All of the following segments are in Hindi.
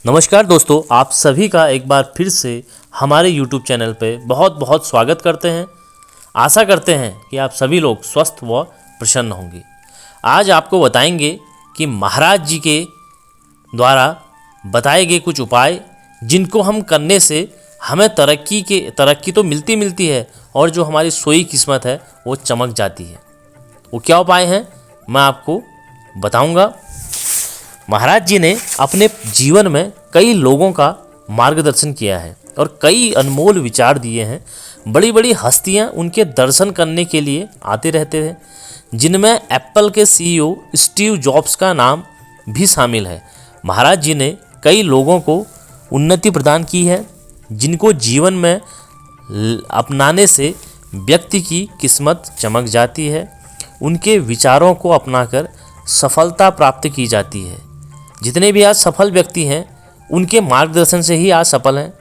नमस्कार दोस्तों, आप सभी का एक बार फिर से हमारे YouTube चैनल पे बहुत बहुत स्वागत करते हैं। आशा करते हैं कि आप सभी लोग स्वस्थ व प्रसन्न होंगे। आज आपको बताएंगे कि महाराज जी के द्वारा बताए गए कुछ उपाय जिनको हम करने से हमें तरक्की तो मिलती है और जो हमारी सोई किस्मत है वो चमक जाती है। वो क्या उपाय हैं मैं आपको बताऊंगा। महाराज जी ने अपने जीवन में कई लोगों का मार्गदर्शन किया है और कई अनमोल विचार दिए हैं। बड़ी बड़ी हस्तियां उनके दर्शन करने के लिए आते रहते हैं, जिनमें एप्पल के CEO स्टीव जॉब्स का नाम भी शामिल है। महाराज जी ने कई लोगों को उन्नति प्रदान की है, जिनको जीवन में अपनाने से व्यक्ति की किस्मत चमक जाती है। उनके विचारों को अपनाकर सफलता प्राप्त की जाती है। जितने भी आज सफल व्यक्ति हैं उनके मार्गदर्शन से ही आज सफल हैं,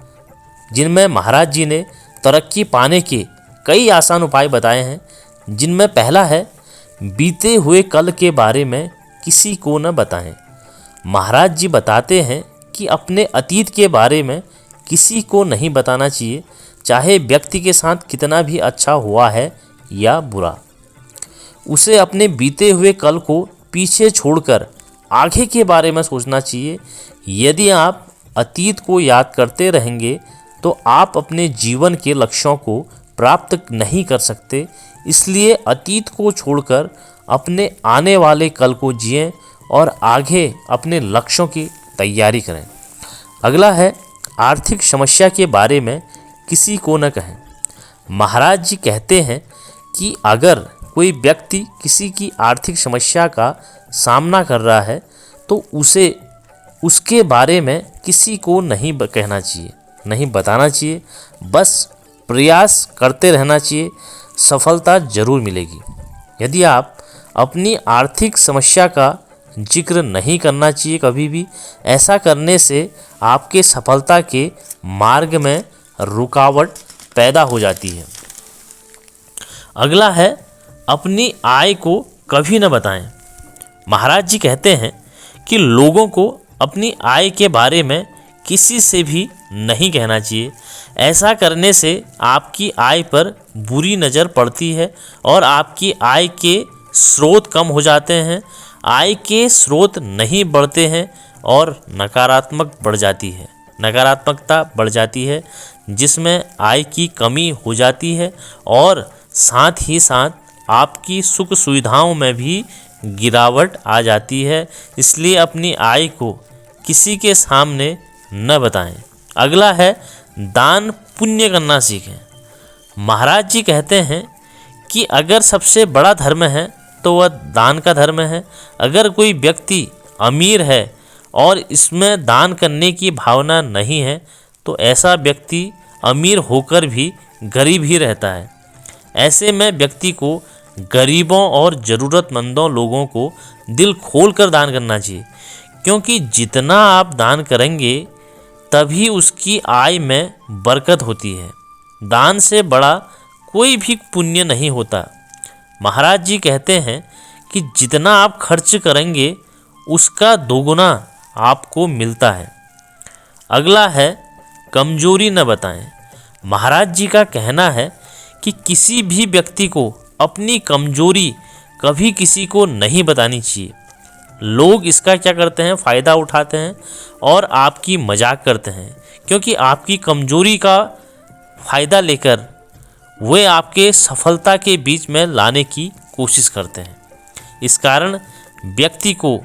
जिनमें महाराज जी ने तरक्की पाने के कई आसान उपाय बताए हैं। जिनमें पहला है, बीते हुए कल के बारे में किसी को न बताएं। महाराज जी बताते हैं कि अपने अतीत के बारे में किसी को नहीं बताना चाहिए, चाहे व्यक्ति के साथ कितना भी अच्छा हुआ है या बुरा। उसे अपने बीते हुए कल को पीछे छोड़कर आगे के बारे में सोचना चाहिए। यदि आप अतीत को याद करते रहेंगे तो आप अपने जीवन के लक्ष्यों को प्राप्त नहीं कर सकते। इसलिए अतीत को छोड़कर अपने आने वाले कल को जिएं और आगे अपने लक्ष्यों की तैयारी करें। अगला है, आर्थिक समस्या के बारे में किसी को न कहें। महाराज जी कहते हैं कि अगर कोई व्यक्ति किसी की आर्थिक समस्या का सामना कर रहा है तो उसे उसके बारे में किसी को नहीं कहना चाहिए, नहीं बताना चाहिए। बस प्रयास करते रहना चाहिए, सफलता जरूर मिलेगी। यदि आप अपनी आर्थिक समस्या का जिक्र नहीं करना चाहिए कभी भी। ऐसा करने से आपके सफलता के मार्ग में रुकावट पैदा हो जाती है। अगला है, अपनी आय को कभी न बताएं। महाराज जी कहते हैं कि लोगों को अपनी आय के बारे में किसी से भी नहीं कहना चाहिए। ऐसा करने से आपकी आय पर बुरी नज़र पड़ती है और आपकी आय के स्रोत कम हो जाते हैं। आय के स्रोत नहीं बढ़ते हैं और नकारात्मकता बढ़ जाती है, जिसमें आय की कमी हो जाती है और साथ ही साथ आपकी सुख सुविधाओं में भी गिरावट आ जाती है। इसलिए अपनी आय को किसी के सामने न बताएं। अगला है, दान पुण्य करना सीखें। महाराज जी कहते हैं कि अगर सबसे बड़ा धर्म है तो वह दान का धर्म है। अगर कोई व्यक्ति अमीर है और इसमें दान करने की भावना नहीं है तो ऐसा व्यक्ति अमीर होकर भी गरीब ही रहता है। ऐसे में व्यक्ति को गरीबों और ज़रूरतमंदों लोगों को दिल खोलकर दान करना चाहिए, क्योंकि जितना आप दान करेंगे तभी उसकी आय में बरकत होती है। दान से बड़ा कोई भी पुण्य नहीं होता। महाराज जी कहते हैं कि जितना आप खर्च करेंगे उसका दोगुना आपको मिलता है। अगला है, कमजोरी न बताएं। महाराज जी का कहना है कि किसी भी व्यक्ति को अपनी कमजोरी कभी किसी को नहीं बतानी चाहिए। लोग इसका क्या करते हैं, फ़ायदा उठाते हैं और आपकी मजाक करते हैं, क्योंकि आपकी कमजोरी का फ़ायदा लेकर वे आपके सफलता के बीच में लाने की कोशिश करते हैं। इस कारण व्यक्ति को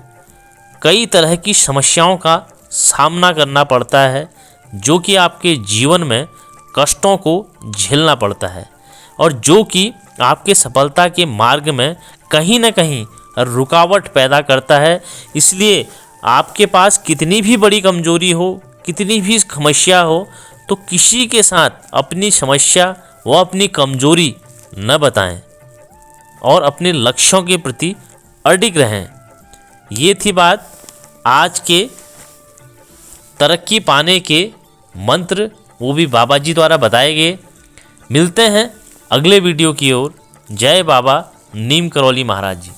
कई तरह की समस्याओं का सामना करना पड़ता है, जो कि आपके जीवन में कष्टों को झेलना पड़ता है और जो कि आपके सफलता के मार्ग में कहीं न कहीं रुकावट पैदा करता है। इसलिए आपके पास कितनी भी बड़ी कमजोरी हो, कितनी भी समस्या हो, तो किसी के साथ अपनी समस्या व अपनी कमजोरी न बताएं और अपने लक्ष्यों के प्रति अडिग रहें। ये थी बात आज के तरक्की पाने के मंत्र, वो भी बाबा जी द्वारा बताए गए। मिलते हैं अगले वीडियो की ओर। जय बाबा नीम करौली महाराज जी।